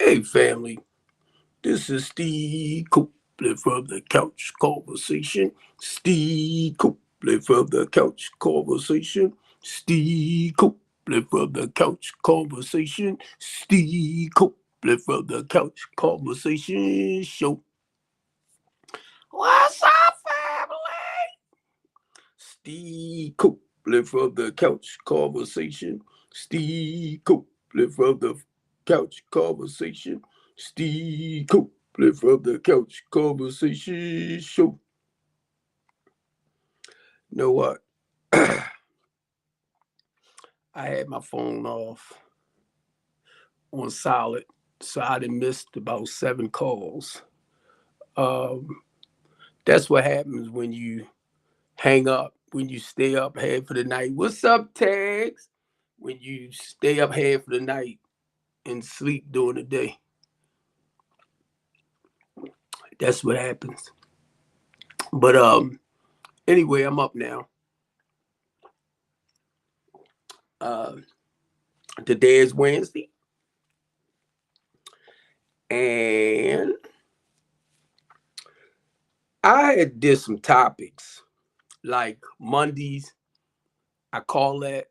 Hey, family, this is Steve Copeland from the Couch Conversation. Steve Copeland from the Couch Conversation. Steve Copeland from the Couch Conversation. Steve Copeland from the Couch Conversation Show. What's up, family? Steve Copeland from the Couch Conversation. Steve Copeland from the Couch Conversation. Steve Copeland from the Couch Conversation Show. You know what? I had my phone off on solid, so I done missed about 7 calls. Um, that's what happens when you hang up, when you stay up half of the night. What's up, Tags? When you stay up half of the night and sleep during the day. That's what happens. But anyway, I'm up now. Uh Today is Wednesday. And I had did some topics like Mondays. I call that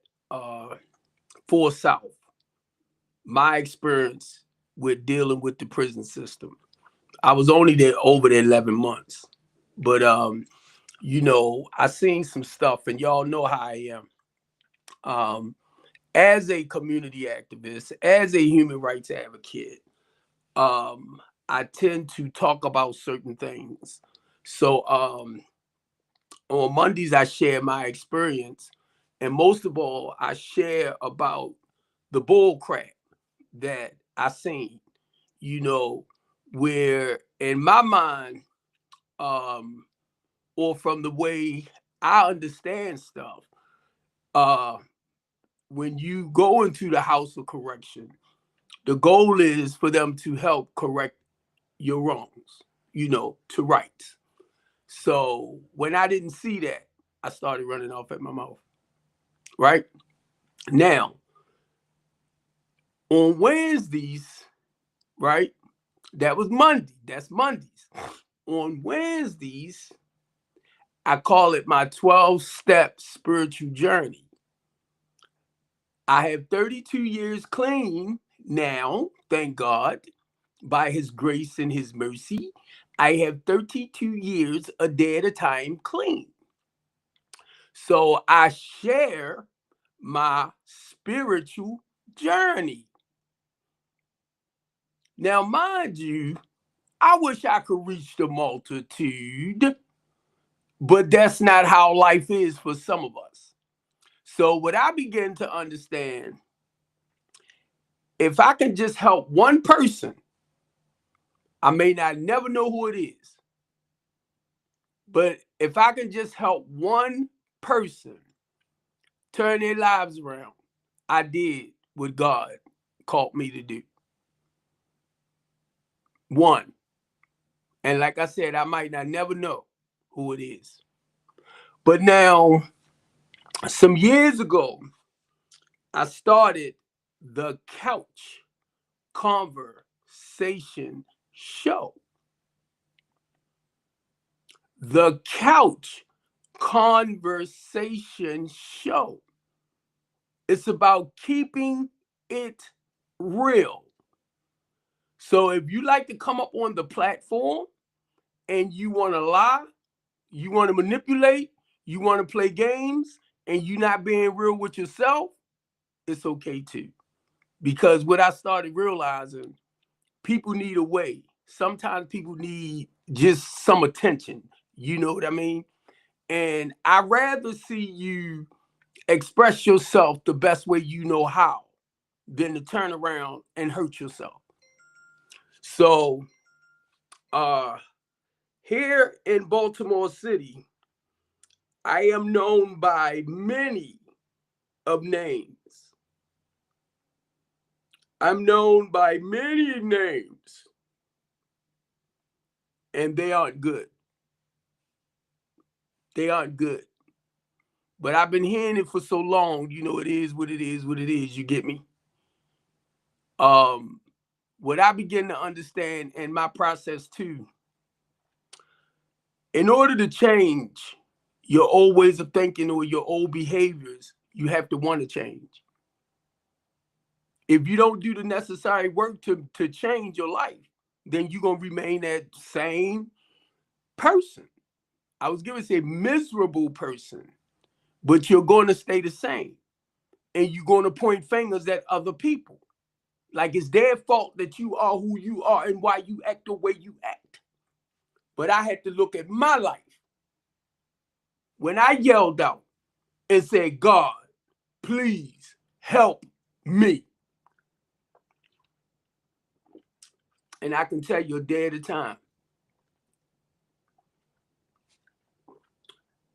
Full South. My experience with dealing with the prison system. I was only there over the 11 months. But I seen some stuff, and y'all know how I am. As a community activist, as a human rights advocate, I tend to talk about certain things. So on Mondays, I share my experience. And most of all, I share about the bull crap that I seen, where in my mind, or from the way I understand stuff, uh, when you go into the house of correction, the goal is for them to help correct your wrongs, to rights. So when I didn't see that, I started running off at my mouth. Right? Now, on Wednesdays, right? That was Monday. That's Mondays. On Wednesdays, I call it my 12-step spiritual journey. I have 32 years clean now, thank God, by his grace and his mercy. I have 32 years a day at a time clean. So I share my spiritual journey. Now, mind you, I wish I could reach the multitude, but that's not how life is for some of us. So what I begin to understand, if I can just help one person, I may not never know who it is, but if I can just help one person turn their lives around, I did what God called me to do. One. And like I said, I might not never know who it is. But now, some years ago, I started the Couch Conversation Show. The Couch Conversation Show. It's about keeping it real. So if you like to come up on the platform and you want to lie, you want to manipulate, you want to play games, and you're not being real with yourself, it's okay too. Because what I started realizing, people need a way. Sometimes people need just some attention. You know what I mean? And I'd rather see you express yourself the best way you know how than to turn around and hurt yourself. So here in Baltimore City, I am known by many of names. I'm known by many names, and they aren't good. They aren't good. But I've been hearing it for so long, it is what it is, what it is. You get me? what I begin to understand in my process too, in order to change your old ways of thinking or your old behaviors, you have to want to change. If you don't do the necessary work to change your life, then you're going to remain that same person. I was going to say miserable person, but you're going to stay the same. And you're going to point fingers at other people. Like it's their fault that you are who you are and why you act the way you act. But I had to look at my life when I yelled out and said, God, please help me. And I can tell you a day at a time,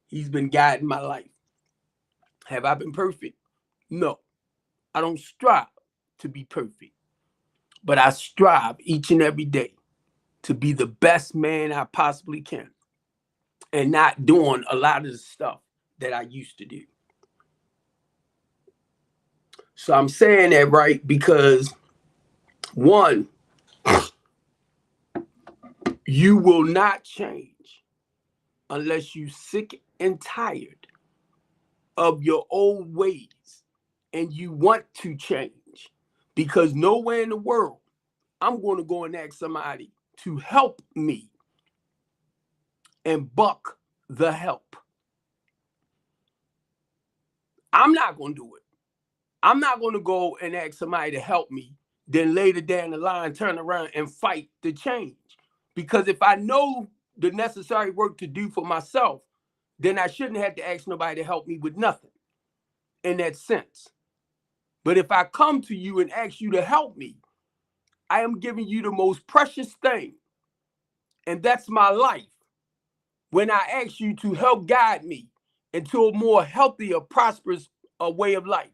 he's been guiding my life. Have I been perfect? No. I don't strive to be perfect, but I strive each and every day to be the best man I possibly can and not doing a lot of the stuff that I used to do. So I'm saying that, right, because one, you will not change unless you sick and tired of your old ways and you want to change, because nowhere in the world I'm going to go and ask somebody to help me and buck the help. I'm not going to do it. I'm not going to go and ask somebody to help me, then later down the line turn around and fight the change. Because if I know the necessary work to do for myself, then I shouldn't have to ask nobody to help me with nothing in that sense. But if I come to you and ask you to help me, I am giving you the most precious thing, and that's my life. When I ask you to help guide me into a more healthier, prosperous way of life.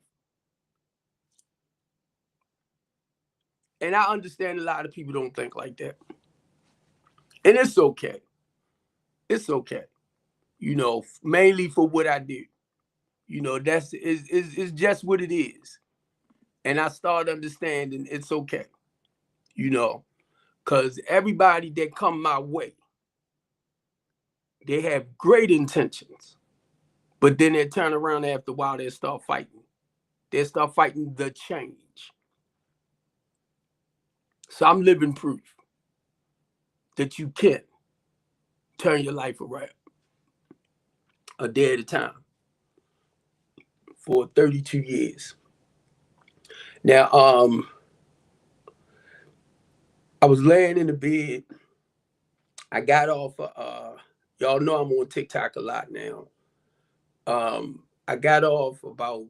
And I understand a lot of people don't think like that. And it's okay. It's okay. You know, mainly for what I do. You know, that's is just what it is. And I start understanding it's okay. You know, because everybody that come my way, they have great intentions. But then they turn around after a while, they start fighting. They start fighting the change. So I'm living proof that you can turn your life around a day at a time for 32 years. Now, I was laying in the bed. I got off, y'all know I'm on TikTok a lot now. I got off about,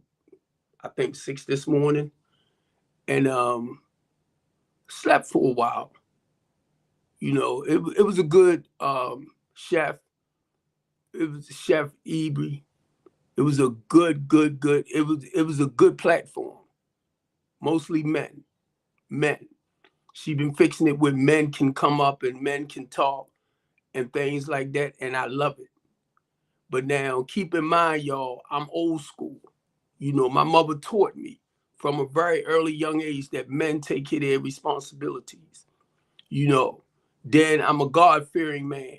I think 6 this morning, and slept for a while. You know, it was a good chef. It was Chef Ebri. It was a good. It was a good platform. Mostly men. She been fixing it where men can come up and men can talk and things like that, and I love it. But now, keep in mind, y'all, I'm old school. You know, my mother taught me from a very early young age that men take care of their responsibilities. You know, then I'm a God-fearing man.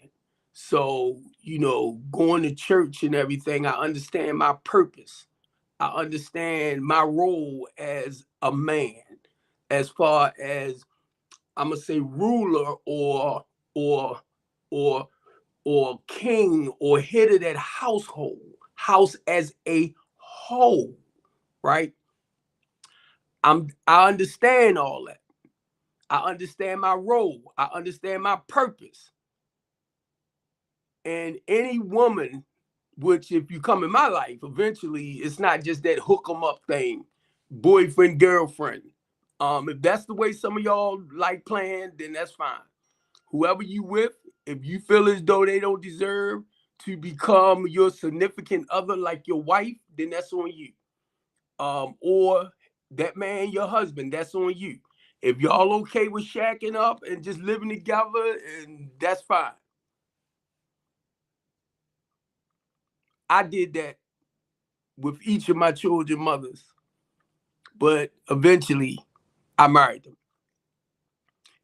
So, you know, going to church and everything, I understand my purpose. I understand my role as a man, as far as I'm gonna say ruler or or or king or head of that household, house as a whole, right? I understand all that. I understand my role. I understand my purpose. And any woman, which if you come in my life, eventually it's not just that hook 'em up thing, boyfriend, girlfriend. If that's the way some of y'all like playing, then that's fine. Whoever you with, if you feel as though they don't deserve to become your significant other like your wife, then that's on you. Or that man, your husband, that's on you. If y'all okay with shacking up and just living together, and that's fine. I did that with each of my children mothers, but eventually I married them.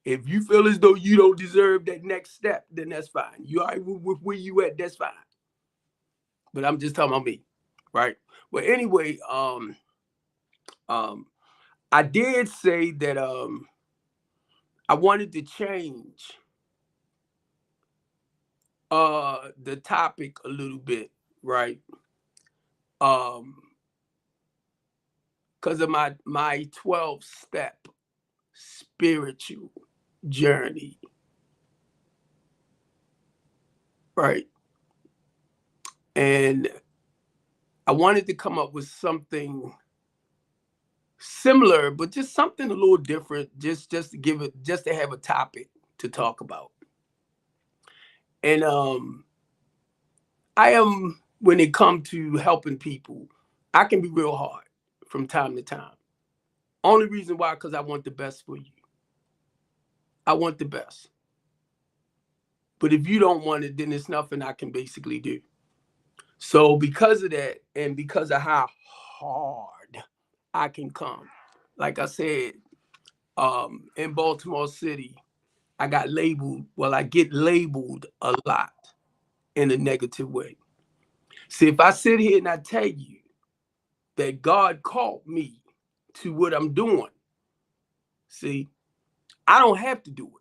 If you feel as though you don't deserve that next step, then that's fine. You all right with where you at, that's fine. But I'm just talking about me, right? But anyway, um, I did say that I wanted to change the topic a little bit, right? Because of my 12-step spiritual journey, right? And I wanted to come up with something similar, but just something a little different, just to give it, just to have a topic to talk about. And I am, when it comes to helping people, I can be real hard from time to time. Only reason why, because I want the best for you. I want the best. But if you don't want it, then there's nothing I can basically do. So because of that, and because of how hard I can come, like I said, in Baltimore City, I got labeled. Well, I get labeled a lot in a negative way. See, if I sit here and I tell you that God called me to what I'm doing, see, I don't have to do it.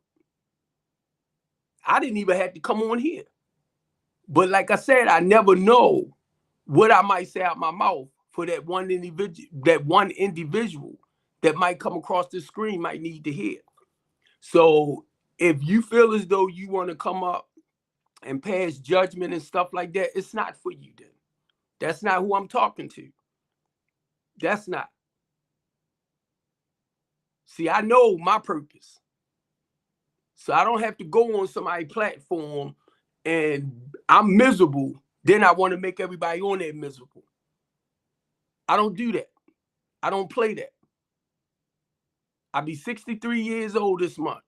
I didn't even have to come on here. But like I said, I never know what I might say out my mouth for that one individual that might come across the screen might need to hear. So if you feel as though you want to come up and pass judgment and stuff like that, it's not for you then. That's not who I'm talking to. That's not. See, I know my purpose. So I don't have to go on somebody's platform and I'm miserable. Then I want to make everybody on there miserable. I don't do that. I don't play that. I'll be 63 years old this month.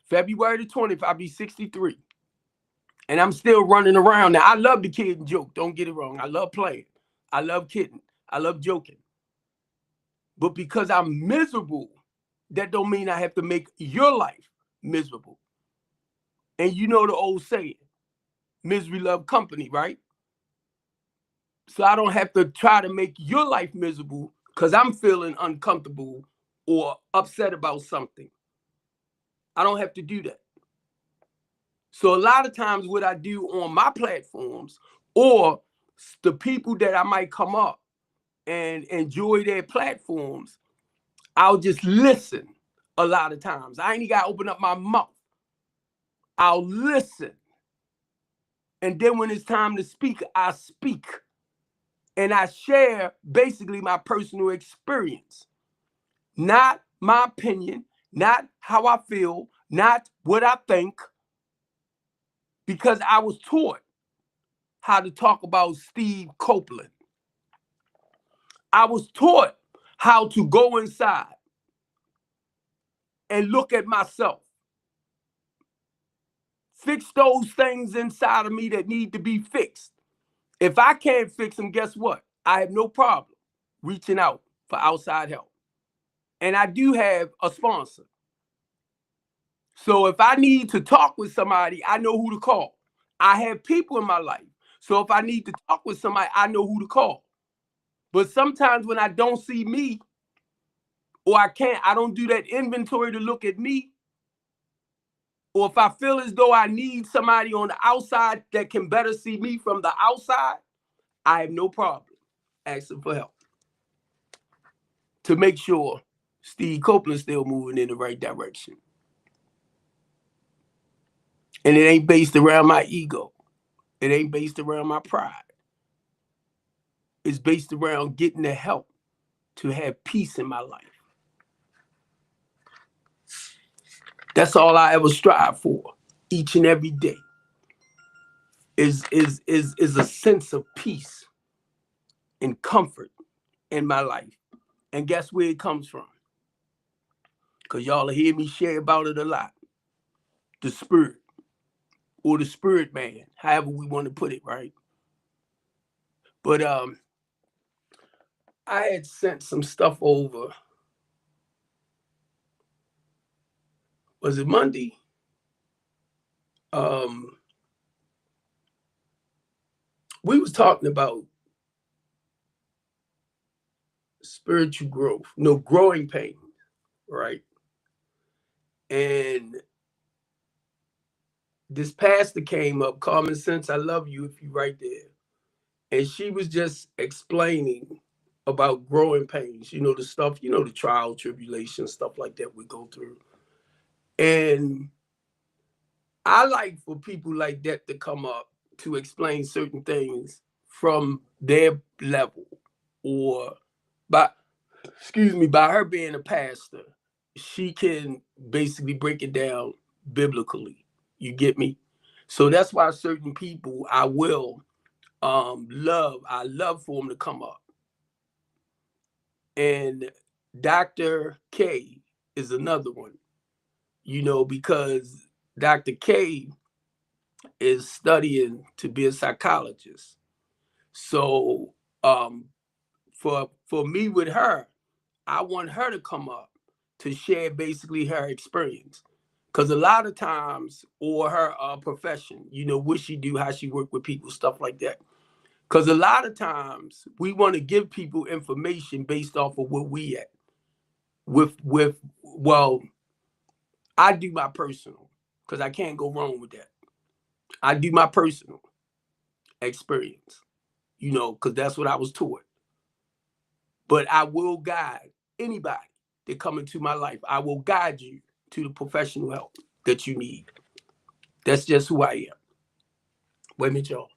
February the 20th, I'll be 63. And I'm still running around. Now, I love the kid and joke. Don't get it wrong. I love playing. I love kidding. I love joking. But because I'm miserable, that don't mean I have to make your life miserable. And you know the old saying, misery love company, right? So I don't have to try to make your life miserable because I'm feeling uncomfortable or upset about something. I don't have to do that. So a lot of times what I do on my platforms or the people that I might come up and enjoy their platforms, I'll just listen a lot of times. I ain't got to open up my mouth. I'll listen. And then when it's time to speak, I speak. And I share basically my personal experience. Not my opinion, not how I feel, not what I think, because I was taught how to talk about Steve Copeland. I was taught how to go inside and look at myself. Fix those things inside of me that need to be fixed. If I can't fix them, guess what? I have no problem reaching out for outside help. And I do have a sponsor. So if I need to talk with somebody, I know who to call. I have people in my life. So if I need to talk with somebody, I know who to call. But sometimes when I don't see me, or I don't do that inventory to look at me, or if I feel as though I need somebody on the outside that can better see me from the outside, I have no problem asking for help to make sure Steve Copeland's still moving in the right direction. And it ain't based around my ego. It ain't based around my pride. It's based around getting the help to have peace in my life. That's all I ever strive for each and every day is a sense of peace and comfort in my life. And guess where it comes from? Because y'all will hear me share about it a lot. The spirit or the spirit man, however we want to put it, right? But I had sent some stuff over Was it Monday? We was talking about spiritual growth, no, growing pains, right? And this pastor came up, common sense, I love you if you right there. And she was just explaining about growing pains, the stuff, the trial, tribulation, stuff like that we go through. And I like for people like that to come up to explain certain things from their level, or by by her being a pastor, she can basically break it down biblically. You get me? So that's why certain people I will love for them to come up. And Dr. K is another one, because Dr. K is studying to be a psychologist. So for me with her, I want her to come up to share basically her experience. Because a lot of times, or her profession, what she do, how she work with people, stuff like that. Because a lot of times we want to give people information based off of where we at. Well, I do my personal, because I can't go wrong with that. I do my personal experience, because that's what I was taught. But I will guide anybody that come into my life. I will guide you to the professional help that you need. That's just who I am. Wait a minute, y'all.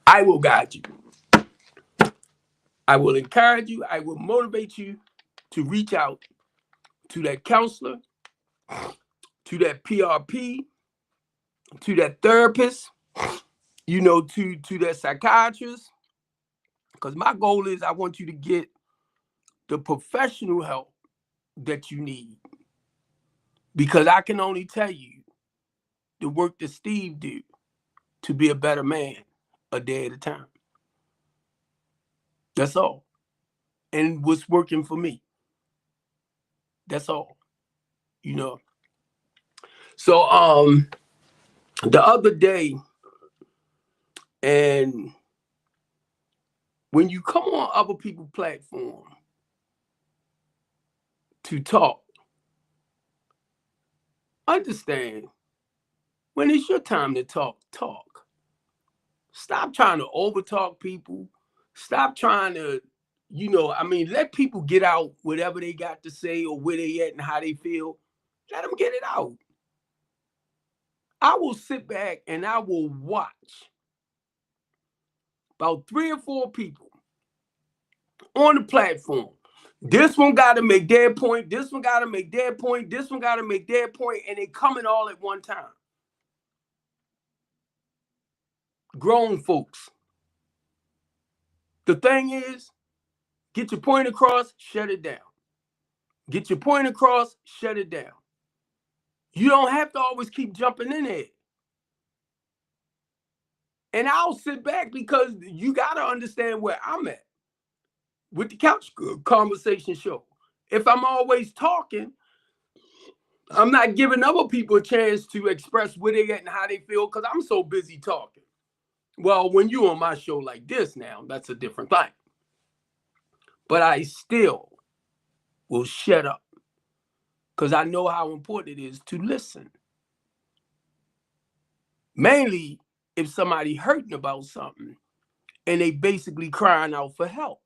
I will guide you. I will encourage you. I will motivate you to reach out to that counselor, to that PRP, to that therapist, to that psychiatrist. Because my goal is I want you to get the professional help that you need. Because I can only tell you the work that Steve did to be a better man a day at a time. That's all. And what's working for me. That's all. So the other day, and when you come on other people's platform to talk, understand when it's your time to talk. Stop trying to overtalk people. Stop trying to, let people get out whatever they got to say or where they at and how they feel. Let them get it out. I will sit back and I will watch about 3 or 4 people on the platform. This one got to make their point. This one got to make their point. This one got to make their point, and they coming all at one time. Grown folks. The thing is, get your point across, shut it down. Get your point across, shut it down. You don't have to always keep jumping in there. And I'll sit back because you got to understand where I'm at with the Couch Conversation Show. If I'm always talking, I'm not giving other people a chance to express where they at and how they feel because I'm so busy talking. Well, when you're on my show like this now, that's a different thing. But I still will shut up because I know how important it is to listen. Mainly if somebody hurting about something and they basically crying out for help.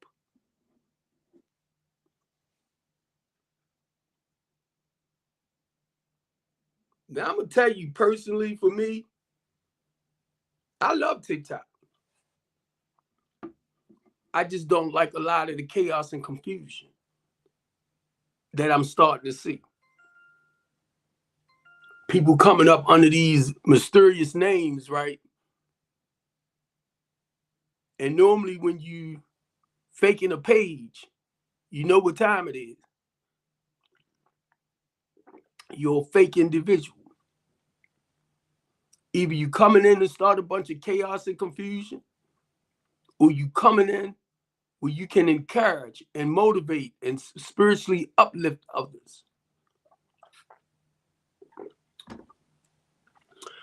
Now, I'm going to tell you personally, for me, I love TikTok. I just don't like a lot of the chaos and confusion that I'm starting to see. People coming up under these mysterious names, right? And normally when you faking a page, you know what time it is. You're a fake individual. Either you coming in to start a bunch of chaos and confusion, or you coming in where you can encourage and motivate and spiritually uplift others.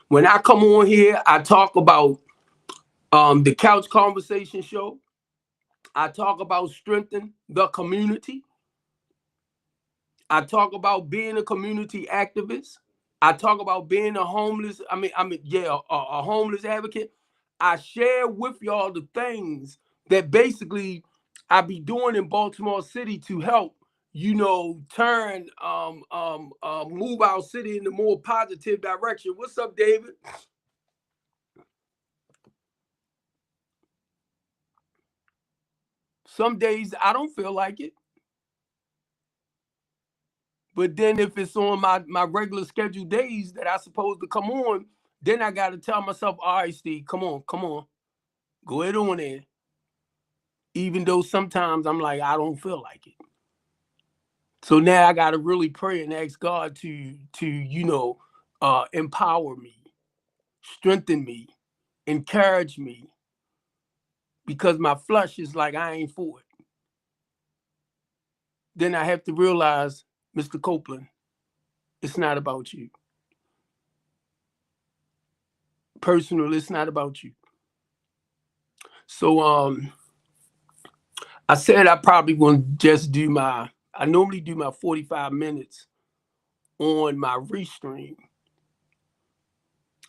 When I come on here, I talk about the Couch Conversation Show. I talk about strengthening the community. I talk about being a community activist. I talk about being a homeless, a homeless advocate. I share with y'all the things that basically I be doing in Baltimore City to help, turn, move our city in a more positive direction. What's up, David? Some days I don't feel like it. But then if it's on my regular scheduled days that I supposed to come on, then I got to tell myself, all right, Steve, come on. Go ahead on there. Even though sometimes I'm like, I don't feel like it. So now I got to really pray and ask God to empower me, strengthen me, encourage me, because my flesh is like, I ain't for it. Then I have to realize, Mr. Copeland, it's not about you. Personal, it's not about you. So I said I probably wouldn't just I normally do my 45 minutes on my restream.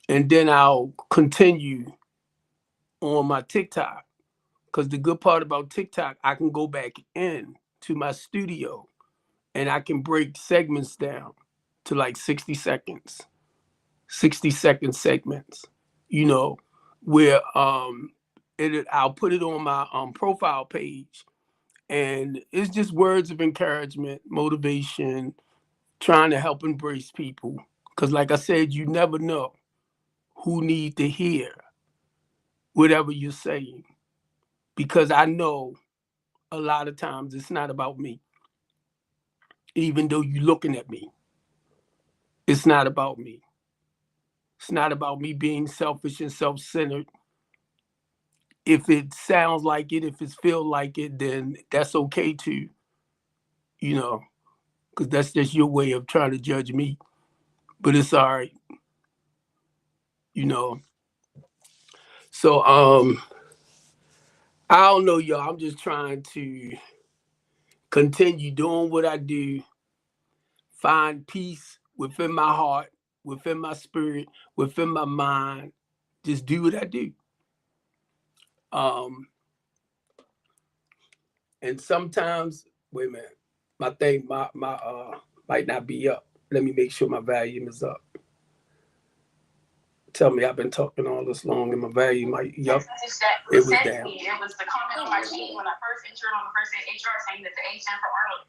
And then I'll continue on my TikTok. Because the good part about TikTok, I can go back in to my studio and I can break segments down to like 60 seconds, 60-second segments, where I'll put it on my profile page. And it's just words of encouragement, motivation, trying to help embrace people. Because like I said, you never know who need to hear whatever you're saying. Because I know a lot of times it's not about me. Even though you're looking at me, it's not about me. It's not about me being selfish and self-centered. If it sounds like it, if it feels like it, then that's okay too. Because that's just your way of trying to judge me. But it's all right. So I don't know, y'all. I'm just trying to continue doing what I do, find peace within my heart, within my spirit, within my mind. Just do what I do. And sometimes, wait a minute, my thing might not be up. Let me make sure my volume is up. Tell me I've been talking all this long and my volume might yup. It was down. It was the comment on my sheet when I first entered on the first HR saying that the H stand for Arnold.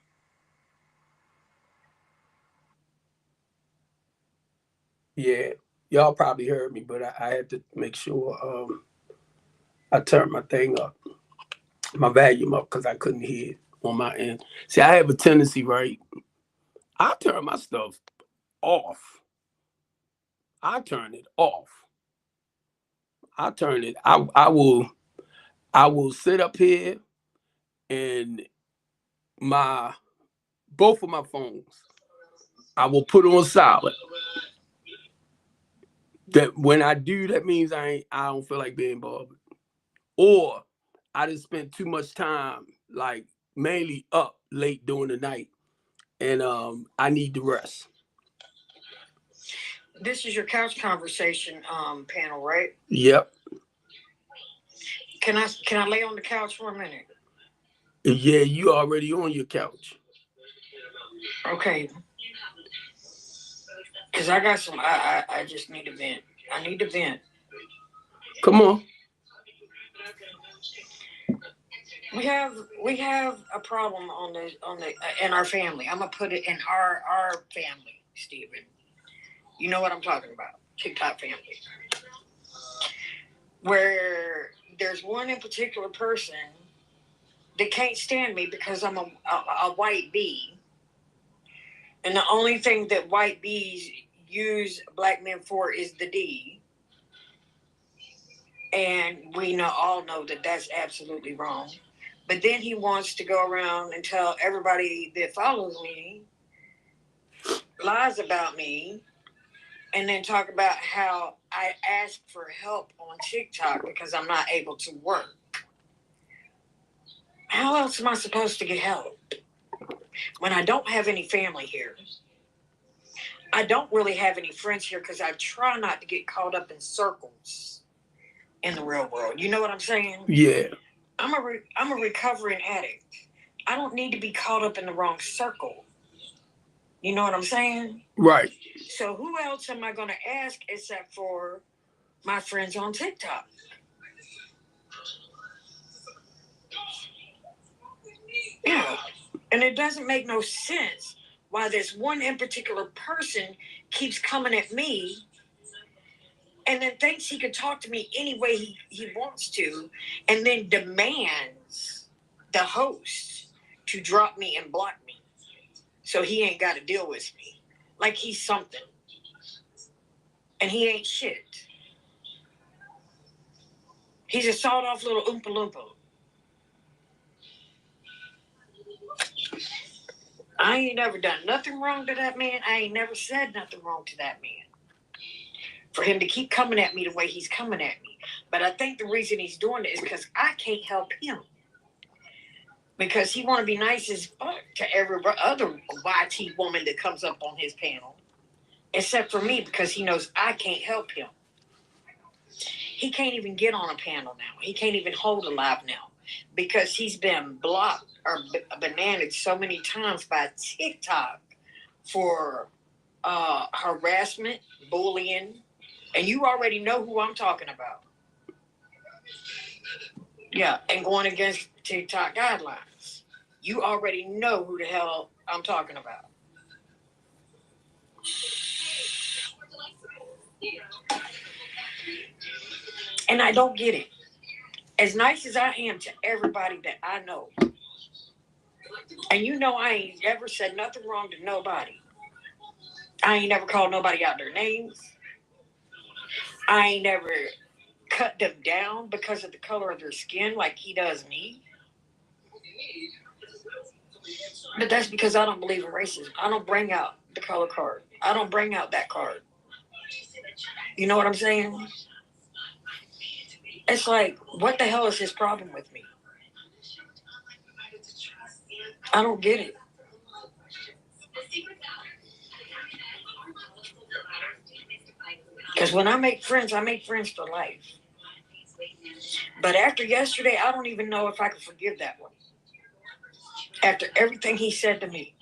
Yeah, y'all probably heard me, but I had to make sure I turned my thing up, my volume up, because I couldn't hear it on my end. See, I have a tendency, right? I turn my stuff off. I turn it off. I turn it. I will sit up here and both of my phones, I will put on silent. That when I do, that means I don't feel like being bothered. Or I just spent too much time, like mainly up late during the night, and I need to rest. This is your couch conversation panel, right? Yep. Can I lay on the couch for a minute? Yeah, you already on your couch. Okay. Because I got some, I just need to vent. I need to vent. Come on. We have a problem in our family. I'm gonna put it in our family, Stephen. You know what I'm talking about? TikTok family. Where there's one in particular person that can't stand me because I'm a white bee. And the only thing that white bees use black men for is the D. And we all know that that's absolutely wrong. But then he wants to go around and tell everybody that follows me lies about me, and then talk about how I ask for help on TikTok because I'm not able to work. How else am I supposed to get help when I don't have any family here? I don't really have any friends here because I try not to get caught up in circles in the real world. You know what I'm saying? Yeah. I'm a recovering addict. I don't need to be caught up in the wrong circle. You know what I'm saying? Right. So who else am I going to ask except for my friends on TikTok? Yeah. And it doesn't make no sense why this one in particular person keeps coming at me and then thinks he can talk to me any way he wants to, and then demands the host to drop me and block me so he ain't got to deal with me. Like he's something. And he ain't shit. He's a sawed off little Oompa Loompa. I ain't never done nothing wrong to that man. I ain't never said nothing wrong to that man. For him to keep coming at me the way he's coming at me. But I think the reason he's doing it is because I can't help him. Because he want to be nice as fuck to every other YT woman that comes up on his panel. Except for me, because he knows I can't help him. He can't even get on a panel now. He can't even hold a live now. Because he's been blocked or bananaed so many times by TikTok for harassment, bullying. And you already know who I'm talking about. Yeah, and going against TikTok guidelines. You already know who the hell I'm talking about. And I don't get it. As nice as I am to everybody that I know, and you know I ain't ever said nothing wrong to nobody. I ain't never called nobody out their names. I ain't never cut them down because of the color of their skin like he does me. But that's because I don't believe in racism. I don't bring out the color card. I don't bring out that card. You know what I'm saying? It's like, what the hell is his problem with me? I don't get it. Because when I make friends for life. But after yesterday, I don't even know if I can forgive that one. After everything he said to me.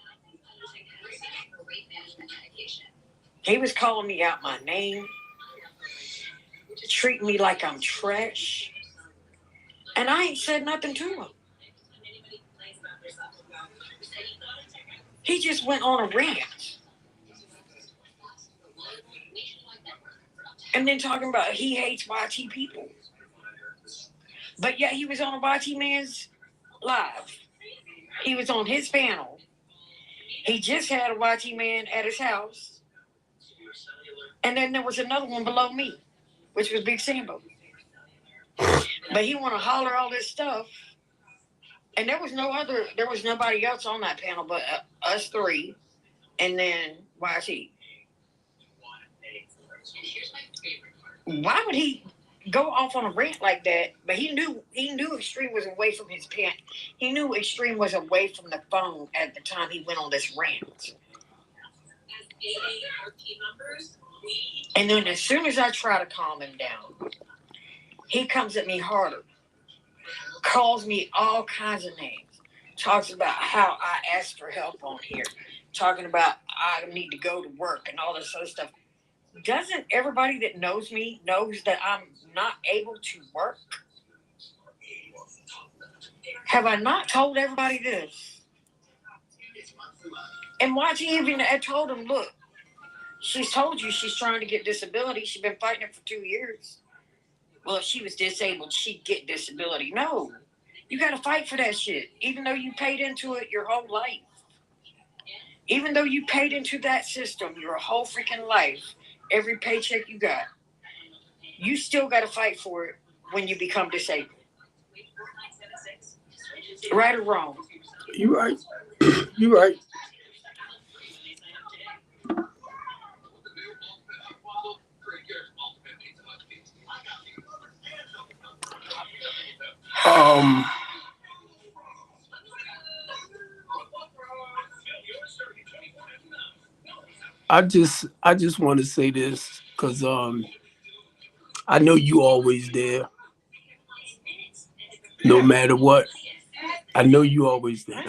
He was calling me out my name, treating me like I'm trash. And I ain't said nothing to him. He just went on a rant. And then talking about he hates YT people. But yet he was on a YT Man's live. He was on his panel. He just had a YT Man at his house. And then there was another one below me, which was Big Sambo. But he want to holler all this stuff. And there was nobody else on that panel but us three. And then YT. Why would he go off on a rant like that? But he knew Extreme was away from his pen. He knew Extreme was away from the phone at the time he went on this rant. And then as soon as I try to calm him down, he comes at me harder. Calls me all kinds of names. Talks about how I asked for help on here. Talking about I need to go to work and all this other stuff. Doesn't everybody that knows me knows that I'm not able to work? Have I not told everybody this? And why'd you even I told him, look, she's told you she's trying to get disability. She's been fighting it for 2 years. Well, if she was disabled, she'd get disability. No, you got to fight for that shit, even though you paid into it your whole life. Even though you paid into that system your whole freaking life, every paycheck you got, you still got to fight for it when you become disabled. Right or wrong? You right. You right. Um, I just want to say this because I know you always there, no Yeah. matter what. I know you always there.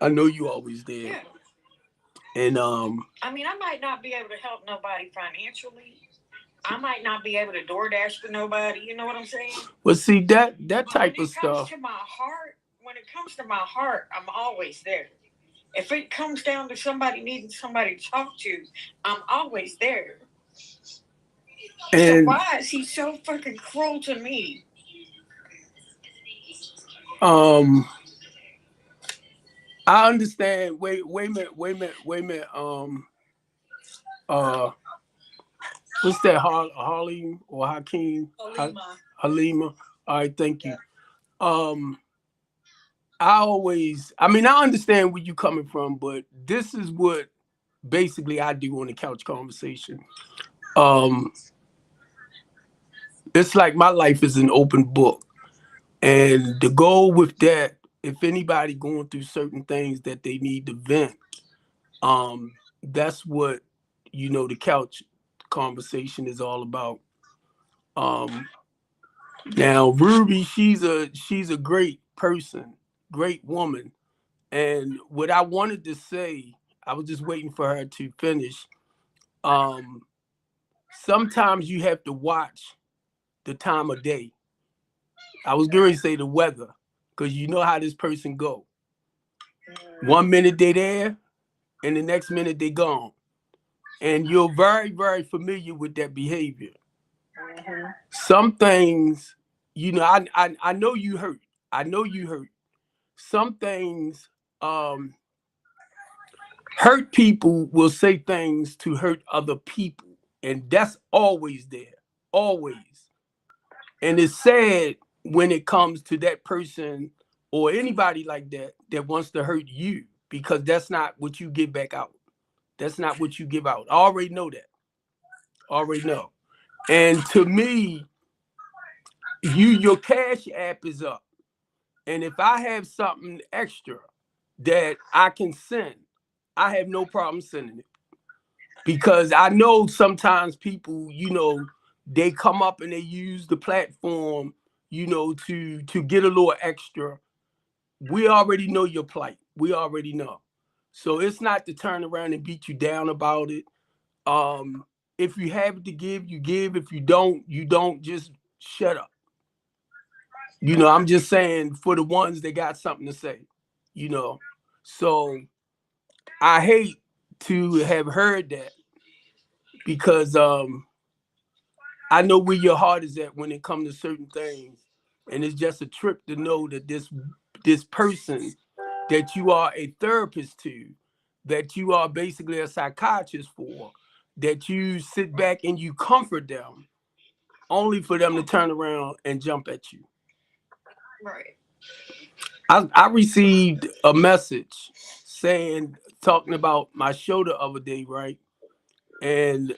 I know you always there. Yeah. And I mean, I might not be able to help nobody financially. I might not be able to DoorDash for nobody. You know what I'm saying? well, see that But when type of it comes stuff. to my heart, I'm always there. If it comes down to somebody needing somebody to talk to, I'm always there. So And why is he so fucking cruel to me? um, I understand. Wait a minute. Wait a minute. Wait a minute. Uh, what's that? Harlem or Hakeem? Halima. All right. Thank you. Um, I mean, I understand where you coming from, but this is what basically I do on the couch conversation. Um, it's like my life is an open book. And the goal with that, if anybody going through certain things that they need to vent, that's what the couch conversation is all about. Um, Now Ruby, she's a great person, great woman, and what I wanted to say, I was just waiting for her to finish. Um, Sometimes you have to watch the time of day. I was going to say the weather, because you know how this person go. 1 minute they there, and the next minute they gone, and you're very, very familiar with that behavior. Some things, I know you hurt. I know you hurt. Some things, um, hurt people will say things to hurt other people, and that's always there, always. And it's sad when it comes to that person or anybody like that that wants to hurt you, because that's not what you give back out. That's not what you give out. I already know that. Already know. And to me, your cash app is up. And if I have something extra that I can send, I have no problem sending it. Because I know sometimes people, they come up and they use the platform, to get a little extra. We already know your plight. We already know. So it's not to turn around and beat you down about it. Um, if you have it to give, you give. If you don't, you don't. Just shut up. I'm just saying for the ones that got something to say, you know. So I hate to have heard that, because I know where your heart is at when it comes to certain things, and it's just a trip to know that this person that you are a therapist to, that you are basically a psychiatrist for, that you sit back and you comfort them, only for them to turn around and jump at you. Right. I received a message talking about my show the other day, right? And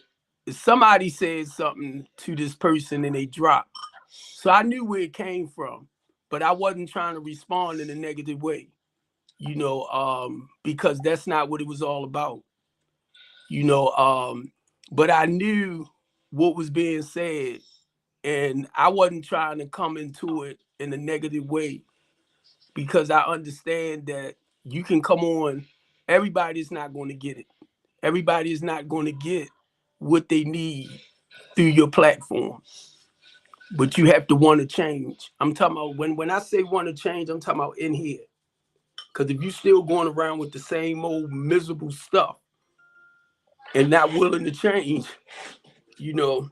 somebody said something to this person and they dropped. So I knew where it came from, but I wasn't trying to respond in a negative way, because that's not what it was all about, you know. But I knew what was being said, and I wasn't trying to come into it in a negative way, because I understand that you can come on, everybody's not going to get it. Everybody is not going to get what they need through your platform, but you have to want to change. I'm talking about when I say want to change, I'm talking about in here. Because if you still going around with the same old miserable stuff and not willing to change, you know.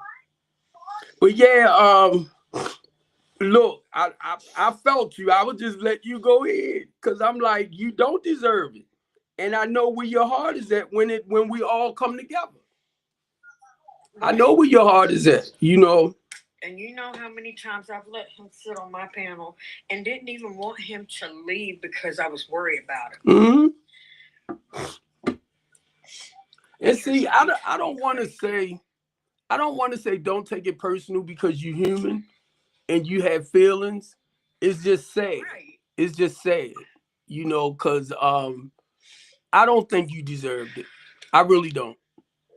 But yeah, look, I felt you. I would just let you go ahead, because I'm like, you don't deserve it, and I know where your heart is at when we all come together. I Right. know where your heart is at, you know. And you know how many times I've let him sit on my panel and didn't even want him to leave because I was worried about him. Mm-hmm. And see, I don't want to say, don't take it personal because you're human and you have feelings. It's just sad. Right. It's just sad, because I don't think you deserved it. I really don't.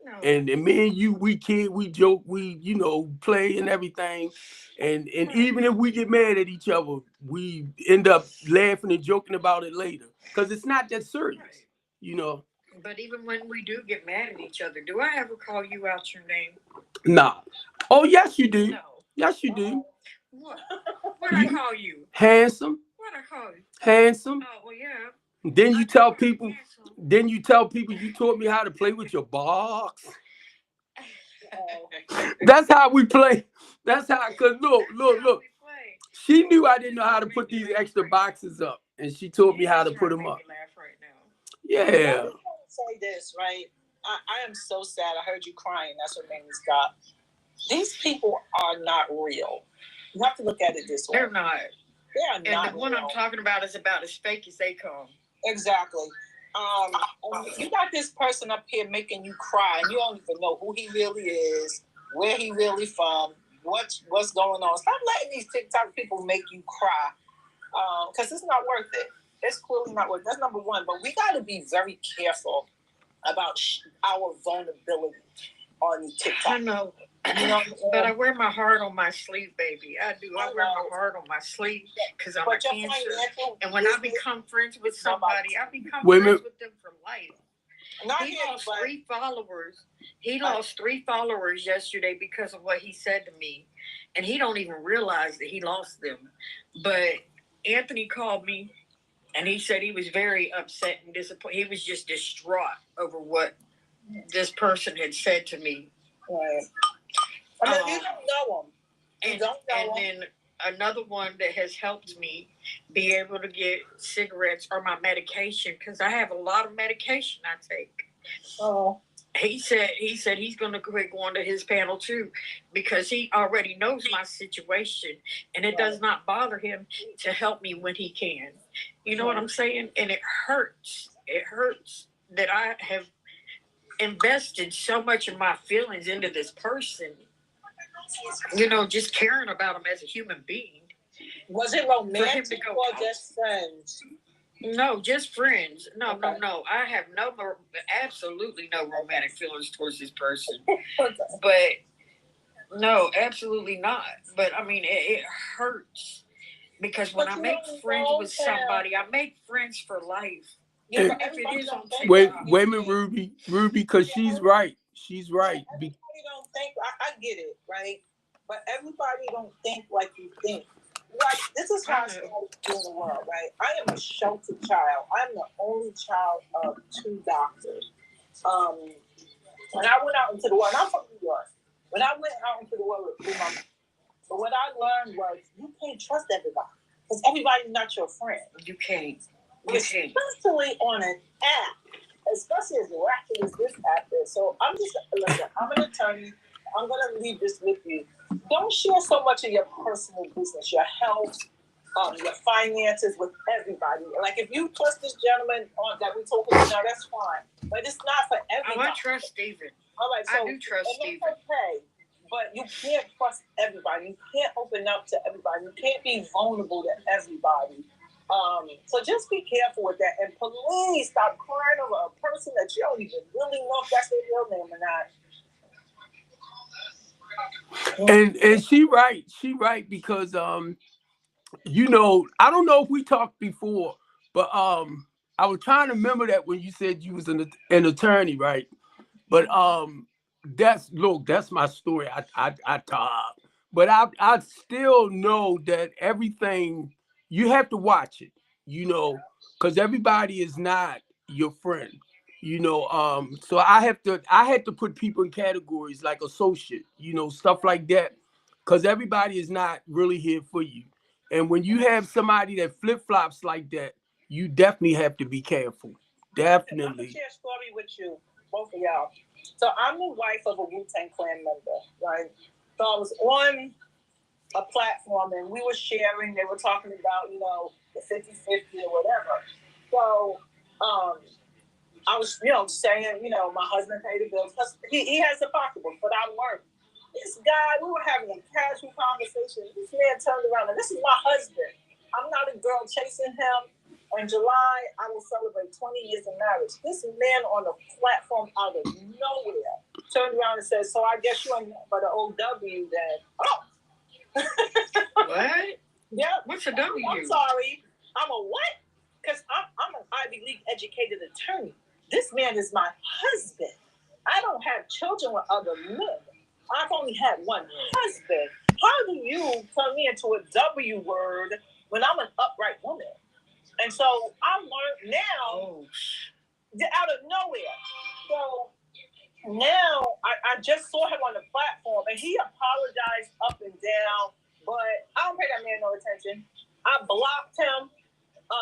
No. And me and you, we kid, we joke, we play and everything, and even if we get mad at each other, we end up laughing and joking about it later because it's not that serious, Right. you know. But even when we do get mad at each other, do I ever call you out your name? Nah. Oh yes, you do. No. Yes, you do. What? What I call you? Handsome, What I call you? handsome. Oh well, yeah. Then I you know tell I'm people. handsome. Then you tell people you taught me how to play with your box. That's how we play. That's how. Cause look. She knew I didn't know how to put these extra boxes up, and she taught me how to put them up. Right now. Yeah. I just want to say this, right? I am so sad. I heard you crying. That's what made me stop. These people are not real. You have to look at it this way. They're not. They are not. And the one real. I'm talking about is about as fake as they come. Exactly. You got this person up here making you cry, and you don't even know who he really is, where he really from, what's going on. Stop letting these TikTok people make you cry, because it's not worth it. It's clearly not worth it. That's number one. But we got to be very careful about our vulnerability on TikTok. I know. But I wear my heart on my sleeve, baby. I do. I wear my heart on my sleeve because I'm a Cancer. And when I become friends with somebody, I become friends with them for life. He lost 3 followers. He lost 3 followers yesterday because of what he said to me, and he don't even realize that he lost them. But Anthony called me, and he said he was very upset and disappointed. He was just distraught over what this person had said to me. Right. I mean, you don't know him. You don't know him. Then another one that has helped me be able to get cigarettes or my medication, because I have a lot of medication I take. Oh. He said he's going to quit going to his panel too, because he already knows my situation, and it does not bother him to help me when he can. You know what I'm saying? And it hurts. It hurts that I have invested so much of my feelings into this person. Just caring about him as a human being. Was it romantic or just friends? No, just friends. No. I have absolutely no romantic feelings towards this person. But no, absolutely not. But I mean, it hurts because when I make friends with somebody, I make friends for life. Even if it is on TikTok. Wait a minute, Ruby, because she's right. She's right. Everybody don't think. I get it, right? But everybody don't think like you think. Like, this is how I started in the world, right? I am a sheltered child. I'm the only child of 2 doctors. When I went out into the world, and I'm from New York. When I went out into the world with my mom, but what I learned was you can't trust everybody because everybody's not your friend. You can't. Especially on an app, especially as ratchet as this app is. So listen, I'm an attorney. I'm going to leave this with you. Don't share so much of your personal business, your health, your finances with everybody. Like, if you trust this gentleman that we're talking to now, that's fine. But it's not for everybody. I trust Stephen. All right, so I do trust Stephen. Okay, but you can't trust everybody. You can't open up to everybody. You can't be vulnerable to everybody. So just be careful with that. And please stop crying over a person that you don't even really know if that's their real name or not. And she right because I don't know if we talked before, but I was trying to remember that when you said you was an attorney, right? But that's my story. I talk, but I still know that everything you have to watch it, because everybody is not your friend, So I had to put people in categories like associate, stuff like that, because everybody is not really here for you. And when you have somebody that flip flops like that, you definitely have to be careful. Definitely. I'm gonna share a story with you, both of y'all. So I'm the wife of a Wu-Tang Clan member, right? So I was on a platform, and we were sharing. They were talking about, you know, the 50-50 or whatever. So I was, you know, saying, you know, my husband paid the bills. He has a pocketbook, but I work. This guy, we were having a casual conversation. This man turned around, and this is my husband. I'm not a girl chasing him. In July, I will celebrate 20 years of marriage. This man on the platform out of nowhere turned around and said, "So I guess you ain't but an old W then." Oh. What? Yeah. What's a W? I'm sorry. I'm a what? Because I'm an Ivy League educated attorney. This man is my husband. I don't have children with other men. I've only had one husband. How do you turn me into a W word when I'm an upright woman? And so I learned now out of nowhere. So now I just saw him on the platform, and he apologized up and down, but I don't pay that man no attention. I blocked him.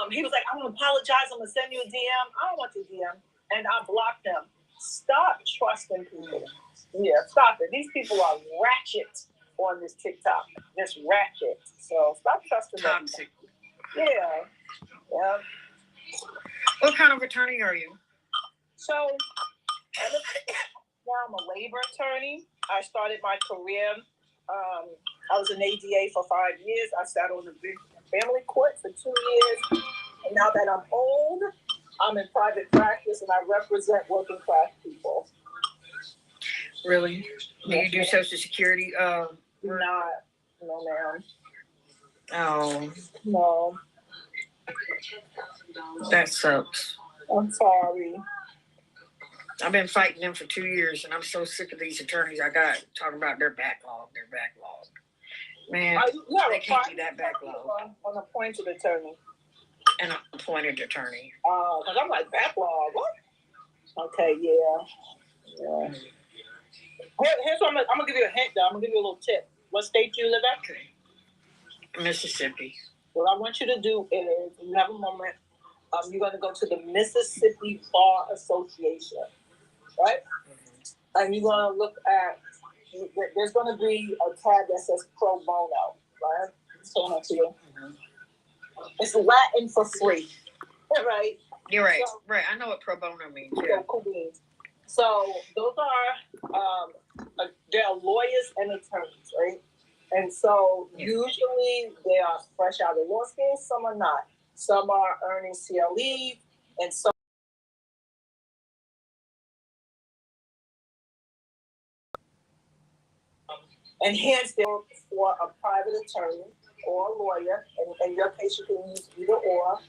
He was like, "I'm gonna apologize. I'm gonna send you a DM." I don't want your DM, and I blocked him. Stop trusting people. Yeah, stop it. These people are ratchet on this TikTok. Just ratchet. So stop trusting them. Toxic. Yeah. Yeah. What kind of attorney are you? So now I'm a labor attorney. I started my career. I was an ADA for 5 years. I sat on the family court for 2 years. And now that I'm old, I'm in private practice and I represent working class people. Really? Do you do Social Security? Not. No, ma'am. Oh. No. That sucks. I'm sorry. I've been fighting them for 2 years, and I'm so sick of these attorneys I got talking about their backlog. Man, they can't do that backlog. An appointed attorney. An appointed attorney. Because I'm like, backlog? What? Okay, yeah. Here's what I'm going to give you a hint, though. I'm going to give you a little tip. What state do you live at? Okay. Mississippi. What I want you to do is, when you have a moment, you're going to go to the Mississippi Bar Association, right? Mm-hmm. And you're going to look at, there's going to be a tab that says pro bono, right? So to you. Mm-hmm. It's Latin for free, right? You're right. So, right. I know what pro bono means. Yeah. Cool beans. So those are, they're lawyers and attorneys, right? And so usually they are fresh out of law school. Some are not. Some are earning CLE, and some and hence they're for a private attorney or a lawyer. And in your case, you can use either or.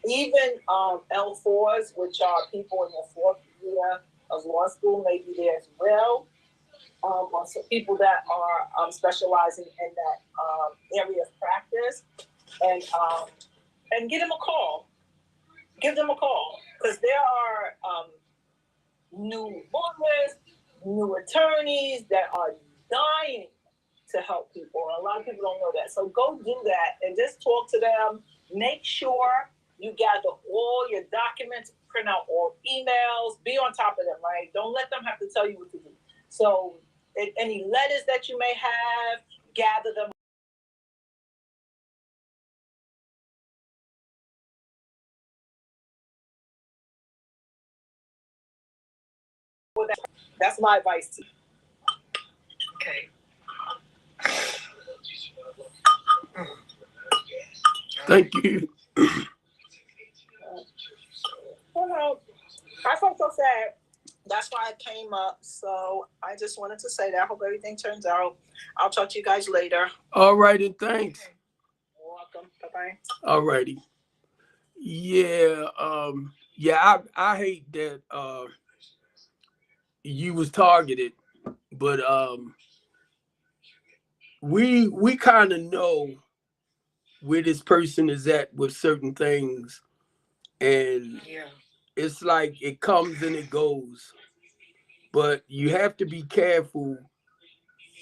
Even L4s, which are people in their fourth year of law school, may be there as well. Also people that are specializing in that area of practice, and give them a call. Give them a call, because there are new lawyers, new attorneys that are dying to help people. A lot of people don't know that. So go do that and just talk to them. Make sure you gather all your documents, print out all emails, be on top of them, right? Don't let them have to tell you what to do. So any letters that you may have, gather them. That's my advice to you. Okay. Thank you. I felt so sad. That's why I came up. So I just wanted to say that. I hope everything turns out. I'll talk to you guys later. All right, and thanks. You're welcome. Bye-bye. All righty. Yeah, I hate that you was targeted, but we kind of know where this person is at with certain things, and it's like it comes and it goes. But you have to be careful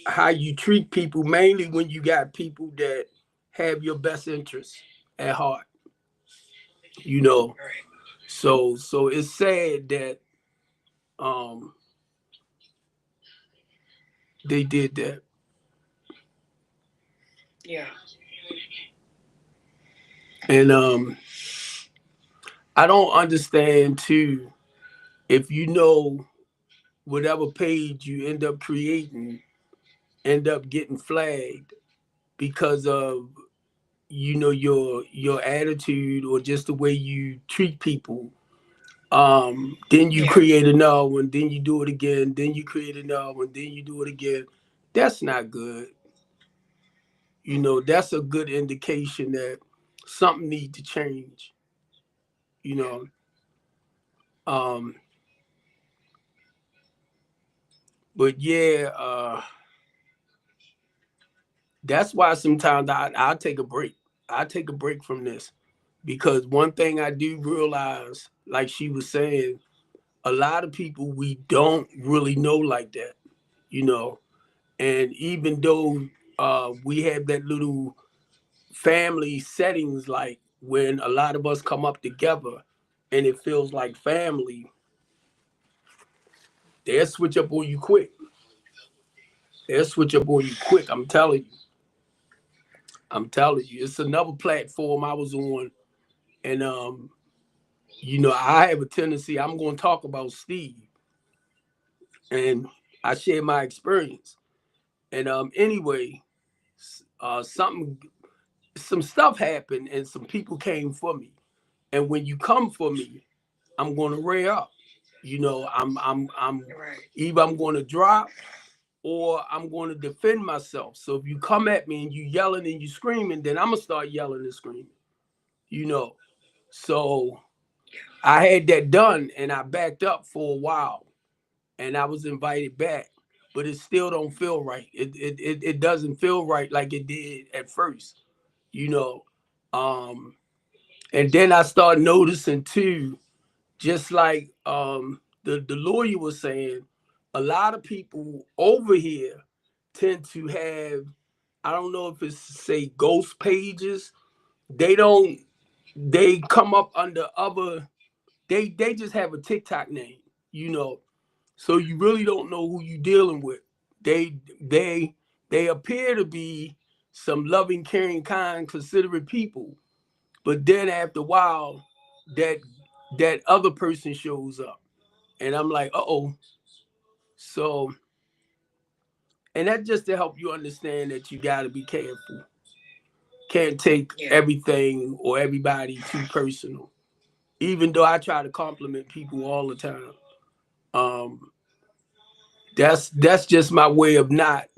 how you treat people, mainly when you got people that have your best interests at heart. You know, so it's sad that they did that. Yeah. And I don't understand too if you know whatever page you end up creating end up getting flagged because of your attitude or just the way you treat people. Then you Yeah. create another one, then you do it again, then you create another one, then you do it again. That's not good. That's a good indication that something needs to change. You know, um, but yeah, that's why sometimes I'll take a break. I take a break from this because one thing I do realize, like she was saying, a lot of people we don't really know like that. You know, and even though we have that little family settings, like when a lot of us come up together and it feels like family, they'll switch up on you quick. They'll switch up on you quick. I'm telling you. I'm telling you. It's another platform I was on, and I have a tendency. I'm going to talk about Steve, and I share my experience. And anyway, something, some stuff happened, and some people came for me. And when you come for me, I'm going to rear up. I'm Right. either I'm going to drop or I'm going to defend myself. So if you come at me and you yelling and you screaming, then I'm gonna start yelling and screaming. You know. So I had that done and I backed up for a while and I was invited back, but it still don't feel right. It doesn't feel right like it did at first. You know. Um, and then I start noticing too, just like the lawyer was saying, a lot of people over here tend to have, I don't know if it's say ghost pages. They don't they come up under other, they just have a TikTok name, you know. So you really don't know who you dealing with. They appear to be some loving, caring, kind, considerate people, but then after a while, that that other person shows up, and I'm like, oh. So, and that's just to help you understand that you got to be careful. Can't take Yeah. everything or everybody too personal. Even though I try to compliment people all the time, um, that's just my way of not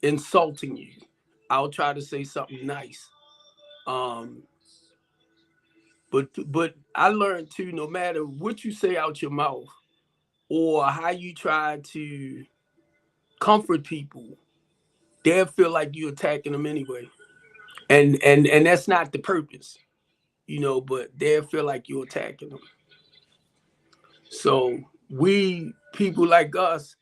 insulting you. I'll try to say something nice. Um, but I learned too, no matter what you say out your mouth or how you try to comfort people, they'll feel like you're attacking them anyway. And that's not the purpose, but they'll feel like you're attacking them. So we people like us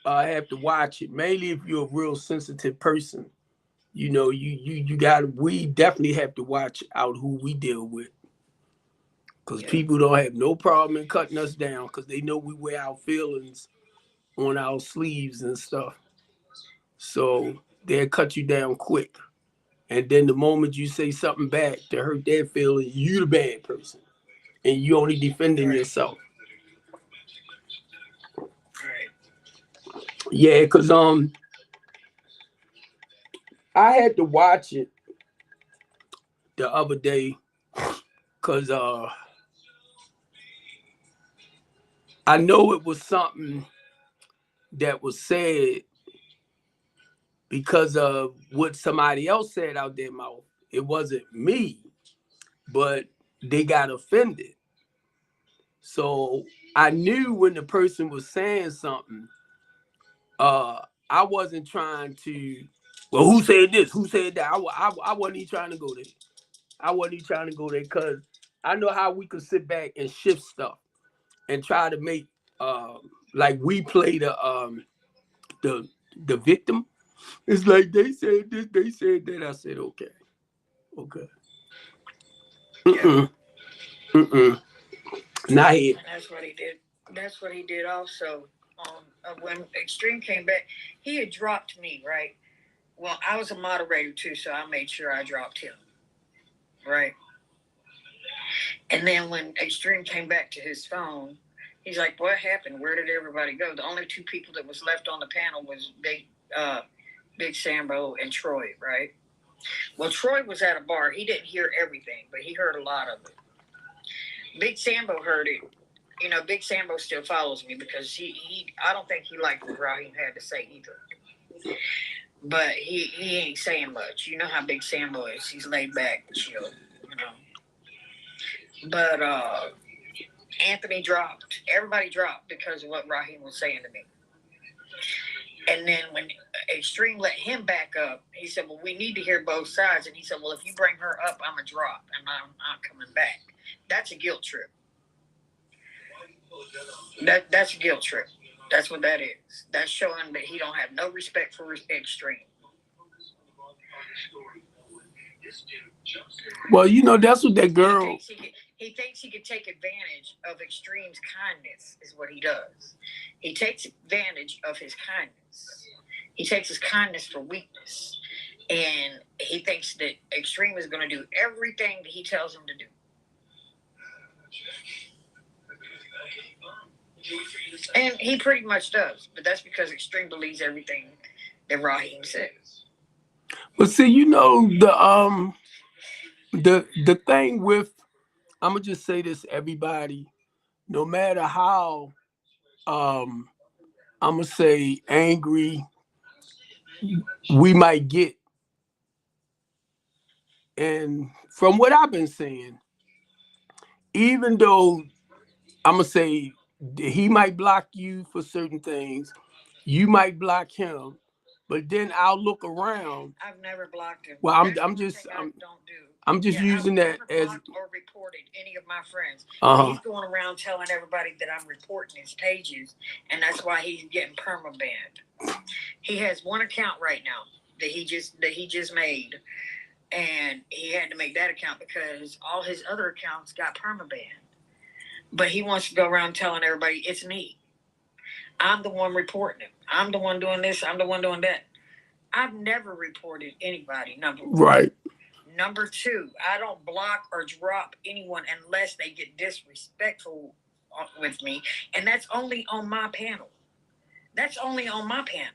have to watch it. Mainly if you're a real sensitive person, you got. We definitely have to watch out who we deal with, because Yeah. people don't have no problem in cutting us down because they know we wear our feelings on our sleeves and stuff. So they'll cut you down quick. And then the moment you say something back to hurt their feelings, you the bad person, and you only defending Right. yourself. Right. Yeah, cause I had to watch it the other day, cause I know it was something that was said because of what somebody else said out their mouth. It wasn't me, but they got offended. So I knew when the person was saying something, I wasn't trying to, well, who said this? Who said that? I wasn't even trying to go there. I wasn't even trying to go there because I know how we could sit back and shift stuff and try to make, like we play the the victim. It's like they said this, they said that. I said, okay, okay. Yeah. Mm-mm, mm-mm. Not here. And that's what he did. That's what he did also. When Extreme came back, he had dropped me, right? Well, I was a moderator too, so I made sure I dropped him. Right. And then when Extreme came back to his phone, he's like, "What happened? Where did everybody go?" The only two people that was left on the panel was Big Sambo and Troy, right? Well, Troy was at a bar. He didn't hear everything, but he heard a lot of it. Big Sambo heard it. You know, Big Sambo still follows me because he I don't think he liked what Raheem had to say either. But he ain't saying much. You know how Big Sambo is. He's laid back and chill, you know. But Anthony dropped. Everybody dropped because of what Raheem was saying to me. And then when Extreme let him back up, he said, "Well, we need to hear both sides." And he said, "Well, if you bring her up, I'm going to drop and I'm not coming back." That's a guilt trip. That's a guilt trip. That's what that is. That's showing that he don't have no respect for Extreme. Well, you know, that's what that girl. He thinks he could take advantage of Extreme's kindness, is what he does. He takes advantage of his kindness. He takes his kindness for weakness. And he thinks that Extreme is going to do everything that he tells him to do. And he pretty much does. But that's because Extreme believes everything that Raheem says. But see, you know, the thing with, I'm gonna just say this, everybody, no matter how I'm gonna say angry we might get, and from what I've been saying, even though I'm gonna say he might block you for certain things, you might block him, but then I'll look around. I've never blocked him. Well, I'm don't do. I'm just using I've that never as blocked or reported any of my friends. uh-huh. He's going around telling everybody that I'm reporting his pages, and that's why he's getting perma banned. He has one account right now that he just made, and he had to make that account because all his other accounts got perma banned. But he wants to go around telling everybody it's me. I'm the one reporting him. I'm the one doing this. I'm the one doing that. I've never reported anybody, number one. Right. Number two, I don't block or drop anyone unless they get disrespectful with me. And that's only on my panel. That's only on my panel.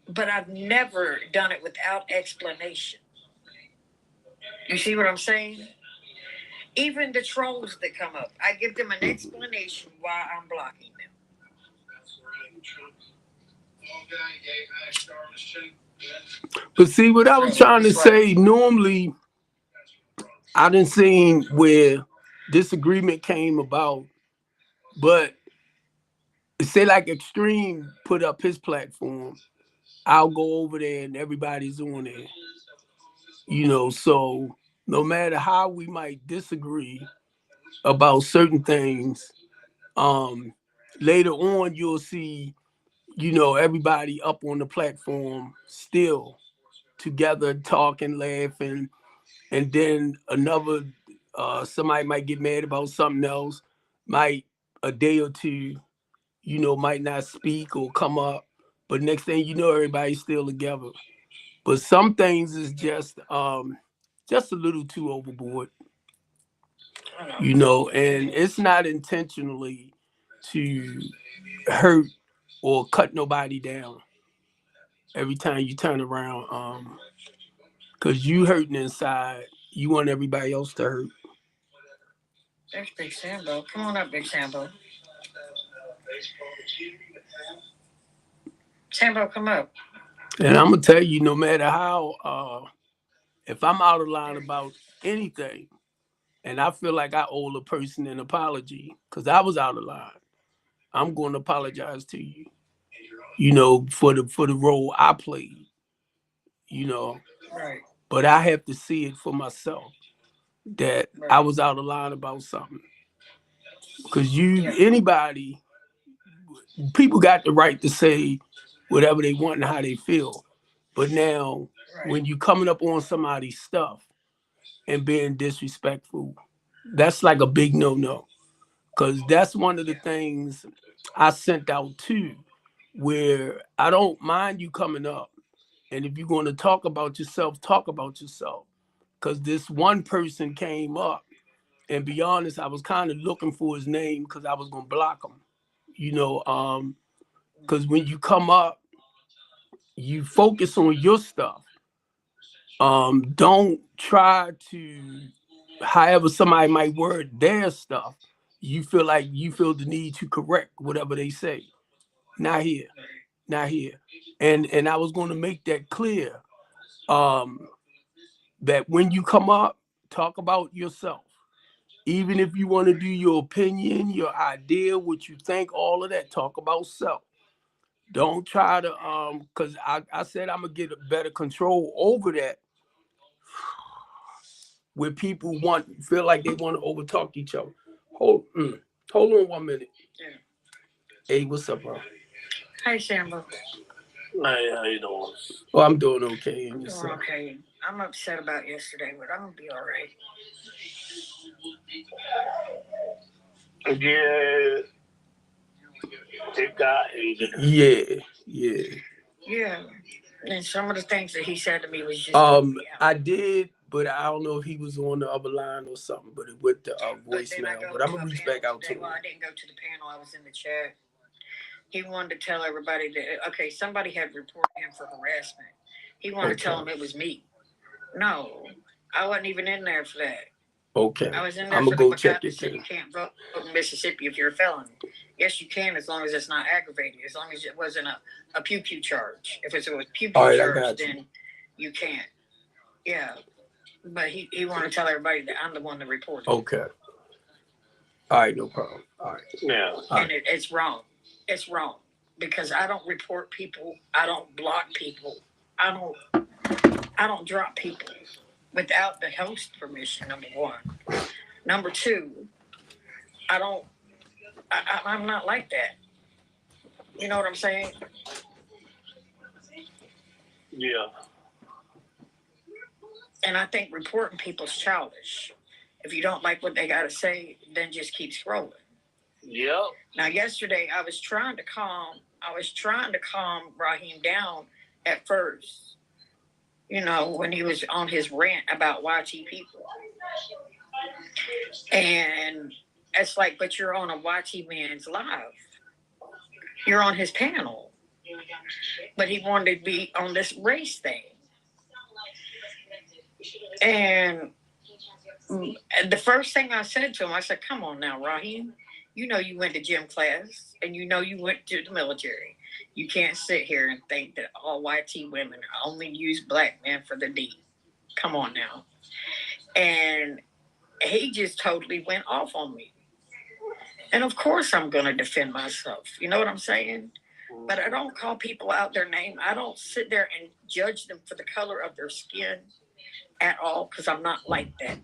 But I've never done it without explanation. You see what I'm saying? Even the trolls that come up, I give them an explanation why I'm blocking them. But see, what I was trying to say, normally I didn't see where disagreement came about, but say like Extreme put up his platform, I'll go over there and everybody's on there. You know, so no matter how we might disagree about certain things, um, later on you'll see, you know, everybody up on the platform still together talking, laughing, and then another somebody might get mad about something else, might a day or two, you know, might not speak or come up, but next thing you know, everybody's still together. But some things is just a little too overboard, you know, and it's not intentionally to hurt or cut nobody down every time you turn around, because you hurting inside, you want everybody else to hurt. There's Big Sambo. Come on up, Big Sambo. Sambo, come up. And I'm gonna tell you, no matter how, if I'm out of line about anything, and I feel like I owe a person an apology because I was out of line, I'm going to apologize to you. You know, for the role I played. You know, Right. but I have to see it for myself that Right. I was out of line about something. Because anybody, people got the right to say whatever they want and how they feel. But now, when you coming up on somebody's stuff and being disrespectful, that's like a big no-no. Because that's one of the things I sent out too. where I don't mind you coming up. And if you're going to talk about yourself, talk about yourself. Because this one person came up, and be honest, I was kind of looking for his name because I was going to block him. You know, because when you come up, you focus on your stuff. Don't try to, however somebody might word their stuff, you feel like you feel the need to correct whatever they say. Not here, not here. And I was going to make that clear. Um, that when you come up, talk about yourself. Even if you want to do your opinion, your idea, what you think, all of that, talk about self. Don't try to because I said I'm gonna get a better control over that where people feel like they want to overtalk each other. Hold on 1 minute. Yeah. Hey, what's up, bro? Hey, Shambo. Hey, how you doing? Oh, I'm doing okay. And I'm doing okay. I'm upset about yesterday, but I'm gonna be all right. Yeah, it got heated. Yeah. And some of the things that he said to me was just I did, but I don't know if he was on the other line or something. But it went to voicemail. But I'm gonna reach back out to him. Well, I didn't go to the panel. I was in the chat. He wanted to tell everybody that somebody had reported him for harassment. He wanted to tell him it was me. No, I wasn't even in there for that. Okay. I was in there I'm for gonna go the check guy it. that said you can't vote in Mississippi if you're a felon. Yes, you can, as long as it's not aggravated. As long as it wasn't a pew charge. If it was pew charge, then you can't. Yeah, but he wanted to tell everybody that I'm the one that reported. Okay. All right, no problem. All right. Yeah. And it's wrong. It's wrong because I don't report people. I don't block people. I don't drop people without the host permission. Number one. Number two, I'm not like that. You know what I'm saying? Yeah. And I think reporting people's childish. If you don't like what they got to say, then just keep scrolling. Yep. Now, yesterday I was trying to calm Raheem down at first. You know, when he was on his rant about YT people. And it's like, but you're on a YT man's live. You're on his panel. But he wanted to be on this race thing. And the first thing I said to him, I said, come on now, Raheem. You know you went to gym class and you know you went to the military. You can't sit here and think that all YT women only use black men for the D. Come on now. And he just totally went off on me. And of course I'm going to defend myself. You know what I'm saying? But I don't call people out their name. I don't sit there and judge them for the color of their skin at all because I'm not like that.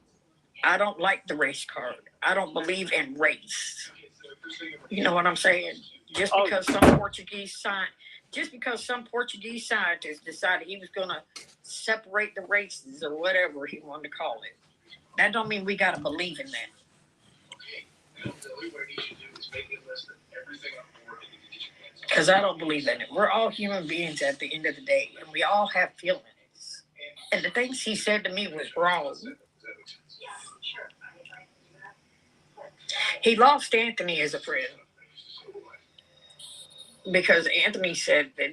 I don't like the race card. I don't believe in race. You know what I'm saying? Just because some Portuguese scientist decided he was going to separate the races or whatever he wanted to call it, that don't mean we got to believe in that. Because I don't believe in it. We're all human beings at the end of the day, and we all have feelings. And the things he said to me was wrong. He lost Anthony as a friend because Anthony said that